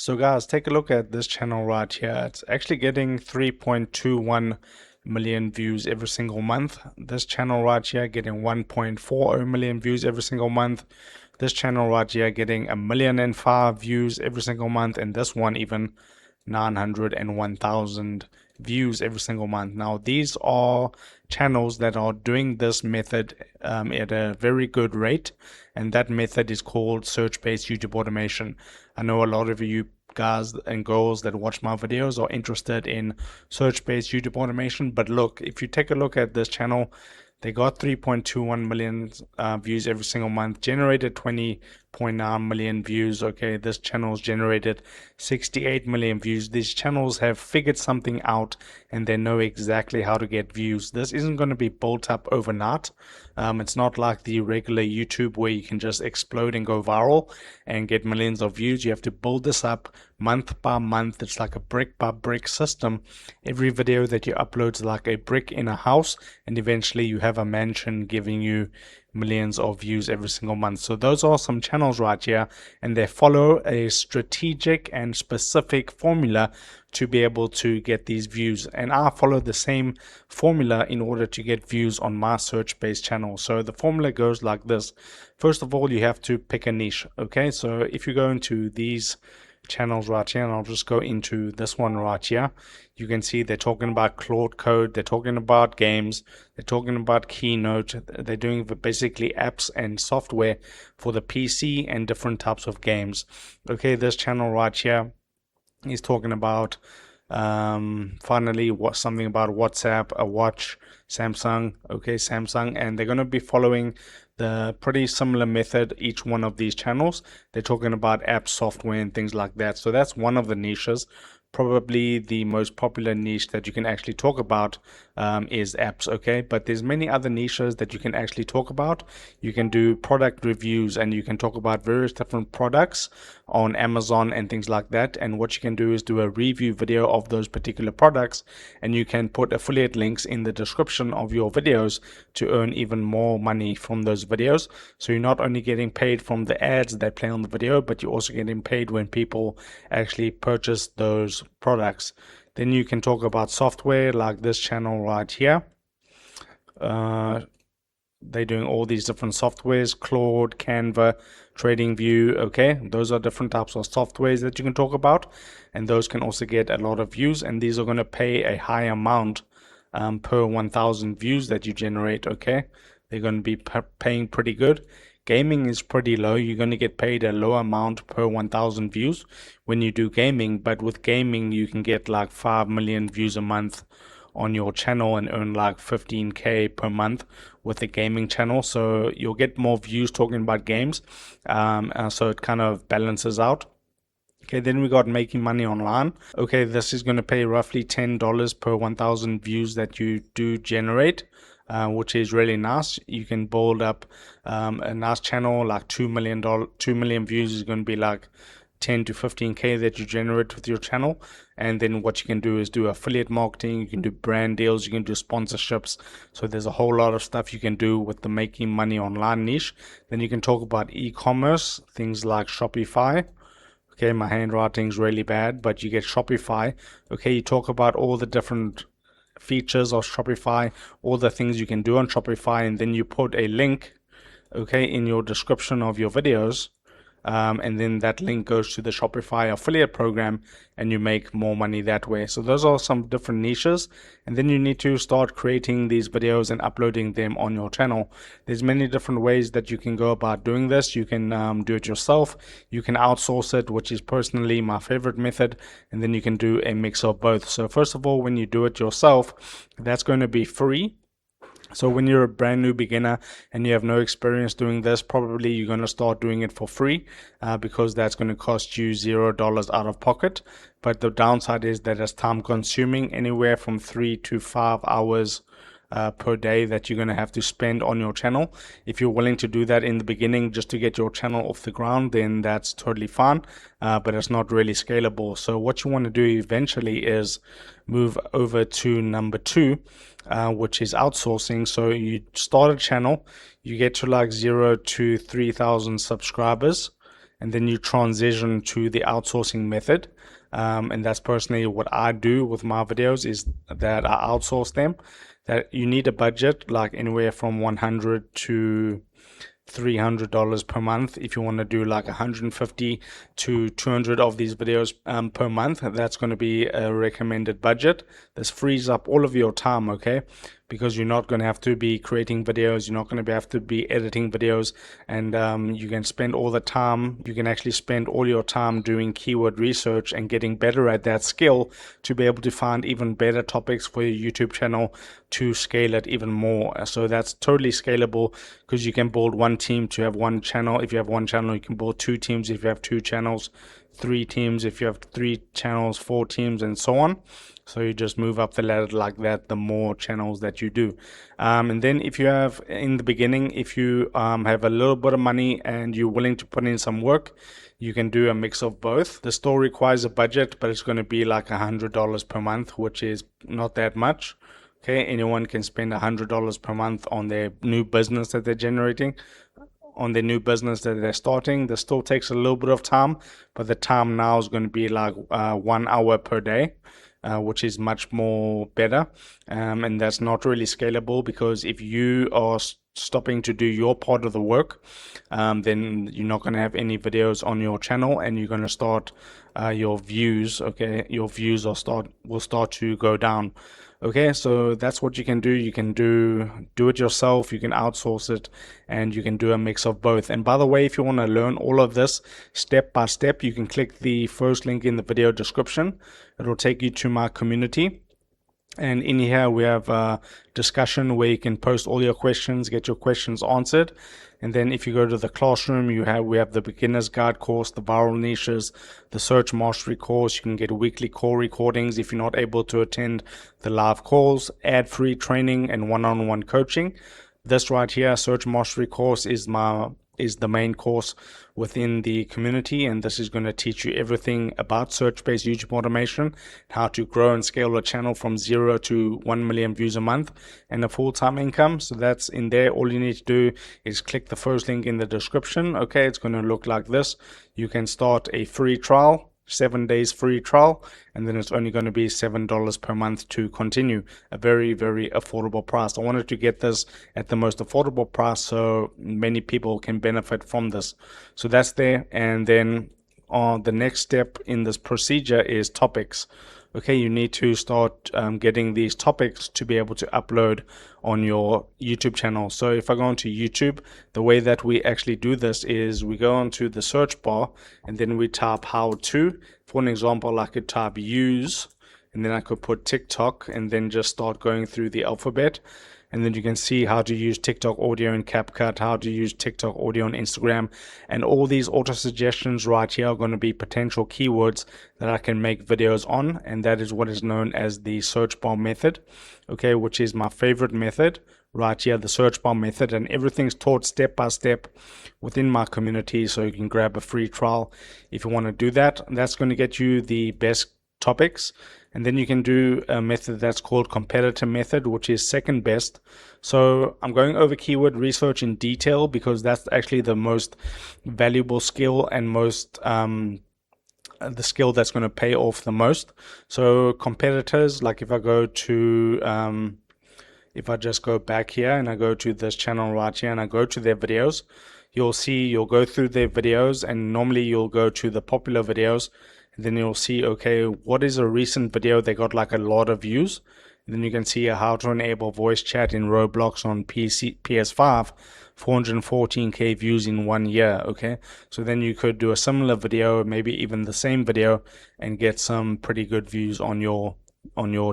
So guys, take a look at this channel right here. It's actually getting 3.21 million views every single month. This channel right here getting 1.40 million views every single month. This channel right here getting 1,000,005 views every single month, and this one even 901,000 views every single month. Now these are channels that are doing this method at a very good rate, and that method is called search-based YouTube automation. I know a lot of you guys and girls that watch my videos are interested in search-based YouTube automation, but look, if you take a look at this channel, they got 3.21 million views every single month, generated 20.9 million views. Okay, this channel's generated 68 million views. These channels have figured something out and they know exactly how to get views. This isn't going to be built up overnight. It's not like the regular YouTube where you can just explode and go viral and get millions of views. You have to build this up month by month. It's like a brick by brick system. Every video that you upload is like a brick in a house, and eventually you have a mansion giving you millions of views every single month. So those are some channels right here, and they follow a strategic and specific formula to be able to get these views, and I follow the same formula in order to get views on my search-based channel. So the formula goes like this. First of all, you have to pick a niche. Okay, so if you go into these channels right here, and I'll just go into this one right here, you can see they're talking about Claude Code, they're talking about games, they're talking about Keynote, they're doing basically apps and software for the PC and different types of games. Okay, this channel right here is talking about finally something about WhatsApp, a watch, Samsung. Okay, Samsung, and they're going to be following the pretty similar method, each one of these channels. They're talking about app software and things like that. So that's one of the niches. Probably the most popular niche that you can actually talk about is apps. Okay, but there's many other niches that you can actually talk about. You can do product reviews, and you can talk about various different products on Amazon and things like that. And what you can do is do a review video of those particular products, and you can put affiliate links in the description of your videos to earn even more money from those videos. So you're not only getting paid from the ads that play on the video, but you're also getting paid when people actually purchase those products. Then you can talk about software like this channel right here. They're doing all these different softwares: Claude, Canva, TradingView. Okay, those are different types of softwares that you can talk about, and those can also get a lot of views, and these are going to pay a high amount per 1,000 views that you generate. Okay, they're going to be paying pretty good. Gaming is pretty low. You're going to get paid a low amount per 1,000 views when you do gaming, but with gaming you can get like 5 million views a month on your channel and earn like 15k per month with a gaming channel. So you'll get more views talking about games, so it kind of balances out. Okay, then we got making money online. Okay, this is going to pay roughly $10 per 1,000 views that you do generate, which is really nice. You can build up a nice channel. Like 2 million views is going to be like 10 to 15k that you generate with your channel. And then what you can do is do affiliate marketing, you can do brand deals, you can do sponsorships. So there's a whole lot of stuff you can do with the making money online niche. Then you can talk about e-commerce, things like Shopify. Okay, my handwriting's really bad, but you get Shopify. Okay, you talk about all the different features of Shopify, all the things you can do on Shopify, and then you put a link, okay, in your description of your videos. And then that link goes to the Shopify affiliate program, and you make more money that way. So those are some different niches, and then you need to start creating these videos and uploading them on your channel. There's many different ways that you can go about doing this. You can do it yourself, you can outsource it, which is personally my favorite method, and then you can do a mix of both. So first of all, when you do it yourself, that's going to be free. So when you're a brand new beginner and you have no experience doing this, probably you're going to start doing it for free, because that's going to cost you $0 out of pocket. But the downside is that it's time consuming, anywhere from 3 to 5 hours per day that you're going to have to spend on your channel. If you're willing to do that in the beginning just to get your channel off the ground, then that's totally fine, but it's not really scalable. So what you want to do eventually is move over to number 2, which is outsourcing. So you start a channel, you get to like 0 to 3,000 subscribers, and then you transition to the outsourcing method. And that's personally what I do with my videos, is that I outsource them. That you need a budget like anywhere from 100 to $300 per month if you want to do like 150 to 200 of these videos per month. That's going to be a recommended budget. This frees up all of your time, okay? Because you're not going to have to be creating videos, you're not going to have to be editing videos, and you can spend all the time, you can actually spend all your time doing keyword research and getting better at that skill to be able to find even better topics for your YouTube channel to scale it even more. So that's totally scalable, because you can build one team to have one channel. If you have one channel, you can build two teams if you have two channels, three teams if you have three channels, four teams, and so on. So you just move up the ladder like that the more channels that you do. And then if you have, in the beginning, if you have a little bit of money and you're willing to put in some work, you can do a mix of both. The store requires a budget, but it's going to be like $100 per month, which is not that much. Okay, anyone can spend $100 per month on their new business that they're generating, on their new business that they're starting. This still takes a little bit of time, but the time now is going to be like 1 hour per day, which is much more better. And that's not really scalable, because if you are stopping to do your part of the work, then you're not going to have any videos on your channel, and you're going to start your views, okay, your views will start to go down. Okay, so that's what you can do. You can do it yourself, you can outsource it, and you can do a mix of both. And by the way, if you want to learn all of this step by step, you can click the first link in the video description. It'll take you to my community. And in here we have a discussion where you can post all your questions, get your questions answered. And then if you go to the classroom, we have the beginner's guide course, the viral niches, the search mastery course. You can get weekly call recordings if you're not able to attend the live calls, ad-free training, and one-on-one coaching. This right here, search mastery course, is the main course within the community, and this is going to teach you everything about search-based YouTube automation, how to grow and scale a channel from 0 to 1 million views a month and a full-time income. So that's in there. All you need to do is click the first link in the description. Okay, it's going to look like this. You can start a free trial, 7 days free trial, and then it's only going to be $7 per month to continue. A very, very affordable price. I wanted to get this at the most affordable price so many people can benefit from this. So that's there. And then the next step in this procedure is topics. Okay, you need to start getting these topics to be able to upload on your YouTube channel. So if I go onto YouTube, the way that we actually do this is we go onto the search bar, and then we type how to. For an example, I could type use, and then I could put TikTok, and then just start going through the alphabet. And then you can see how to use TikTok audio in CapCut, how to use TikTok audio on Instagram. And all these auto suggestions right here are going to be potential keywords that I can make videos on. And that is what is known as the search bar method, okay, which is my favorite method right here, the search bar method. And everything's taught step by step within my community. So you can grab a free trial if you want to do that. That's going to get you the best topics. And then you can do a method that's called competitor method, which is second best. So I'm going over keyword research in detail because that's actually the most valuable skill and most the skill that's going to pay off the most. So competitors, like if I go to if I just go back here and I go to this channel right here and I go to their videos, you'll go through their videos, and normally you'll go to the popular videos. And then you'll see, okay, what is a recent video they got like a lot of views. And then you can see how to enable voice chat in Roblox on PS5, 414k views in 1 year. Okay, so then you could do a similar video, maybe even the same video, and get some pretty good views on your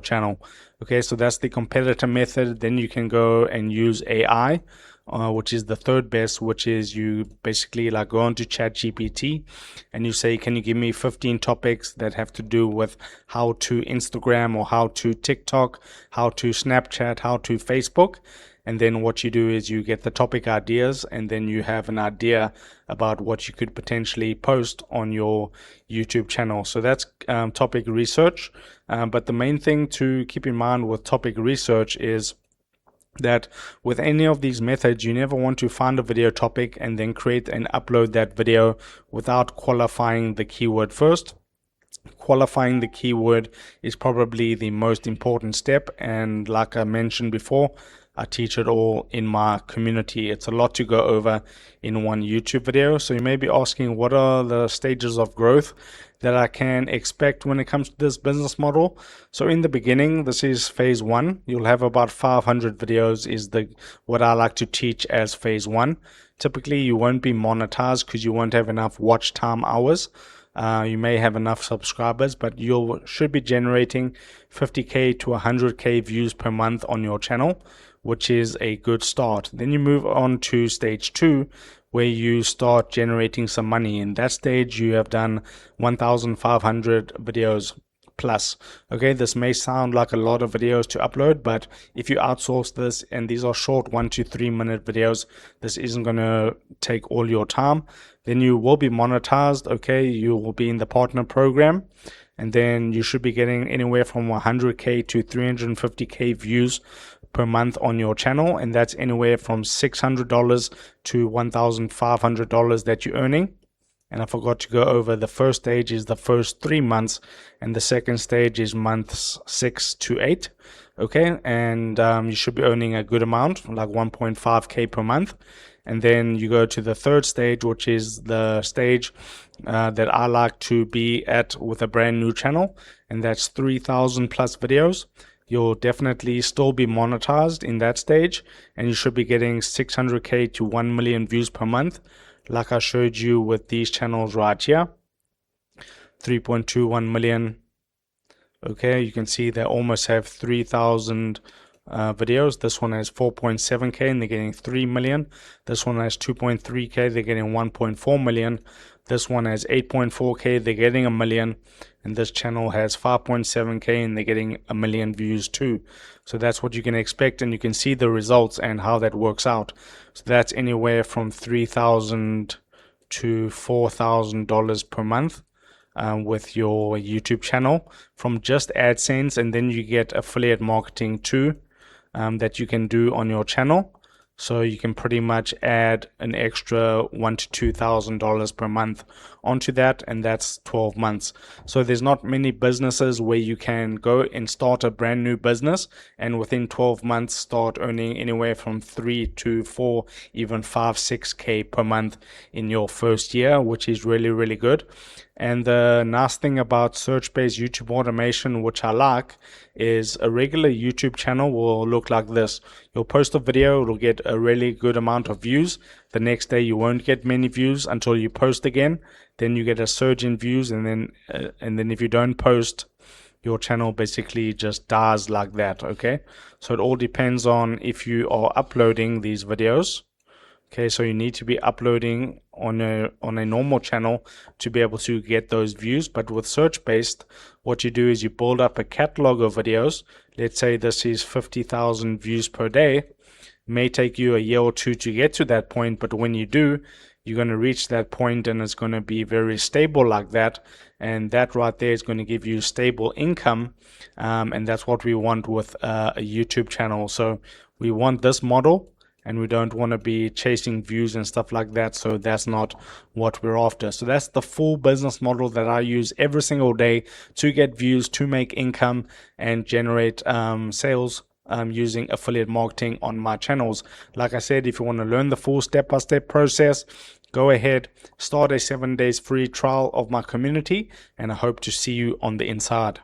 channel. Okay, so that's the competitor method. Then you can go and use AI, which is the third best, which is you basically like go onto ChatGPT and you say, can you give me 15 topics that have to do with how to Instagram or how to TikTok, how to Snapchat, how to Facebook. And then what you do is you get the topic ideas, and then you have an idea about what you could potentially post on your YouTube channel. So that's topic research. But the main thing to keep in mind with topic research is that with any of these methods, you never want to find a video topic and then create and upload that video without qualifying the keyword first. Qualifying the keyword is probably the most important step, and like I mentioned before, I teach it all in my community. It's a lot to go over in one YouTube video. So you may be asking, what are the stages of growth that I can expect when it comes to this business model? So in the beginning, this is phase one. You'll have about 500 videos is what I like to teach as phase one. Typically, you won't be monetized because you won't have enough watch time hours. You may have enough subscribers, but you should be generating 50k to 100k views per month on your channel, which is a good start. Then you move on to stage two, where you start generating some money. In that stage, you have done 1,500 videos plus. Okay, this may sound like a lot of videos to upload, but if you outsource this, and these are short 1 to 3 minute videos, this isn't going to take all your time. Then you will be monetized. Okay, you will be in the partner program, and then you should be getting anywhere from 100k to 350k views per month on your channel, and that's anywhere from $600 to $1,500 that you're earning. And I forgot to go over, the first stage is the first 3 months, and the second stage is months 6 to 8. Okay, and you should be earning a good amount, like 1.5k per month. And then you go to the third stage, which is the stage that I like to be at with a brand new channel, and that's 3,000 plus videos. You'll definitely still be monetized in that stage, and you should be getting 600k to 1 million views per month, like I showed you with these channels right here. 3.21 million. Okay, you can see they almost have 3,000 videos. This one has 4.7k and they're getting 3 million. This one has 2.3k, they're getting 1.4 million. This one has 8.4k, they're getting a million. And this channel has 5.7k and they're getting a million views too. So that's what you can expect, and you can see the results and how that works out. So that's anywhere from $3,000 to $4,000 per month with your YouTube channel from just AdSense, and then you get affiliate marketing too that you can do on your channel. So you can pretty much add an extra $1,000 to $2,000 per month onto that, and that's 12 months. So there's not many businesses where you can go and start a brand new business and within 12 months start earning anywhere from 3 to 4, even 5, 6k per month in your first year, which is really, really good. And the nice thing about search-based YouTube automation, which I like, is a regular YouTube channel will look like this. You'll post a video, it'll get a really good amount of views. The next day you won't get many views until you post again. Then you get a surge in views, and then if you don't post, your channel basically just dies like that. Okay, so it all depends on if you are uploading these videos. Okay, so you need to be uploading on a normal channel to be able to get those views. But with search based, what you do is you build up a catalog of videos. Let's say this is 50,000 views per day. It may take you a year or two to get to that point, but when you do, you're going to reach that point and it's going to be very stable like that. And that right there is going to give you stable income. And that's what we want with a YouTube channel. So we want this model, and we don't want to be chasing views and stuff like that. So that's not what we're after. So that's the full business model that I use every single day to get views, to make income, and generate sales using affiliate marketing on my channels. Like I said, if you want to learn the full step-by-step process, go ahead, start a 7 days free trial of my community, and I hope to see you on the inside.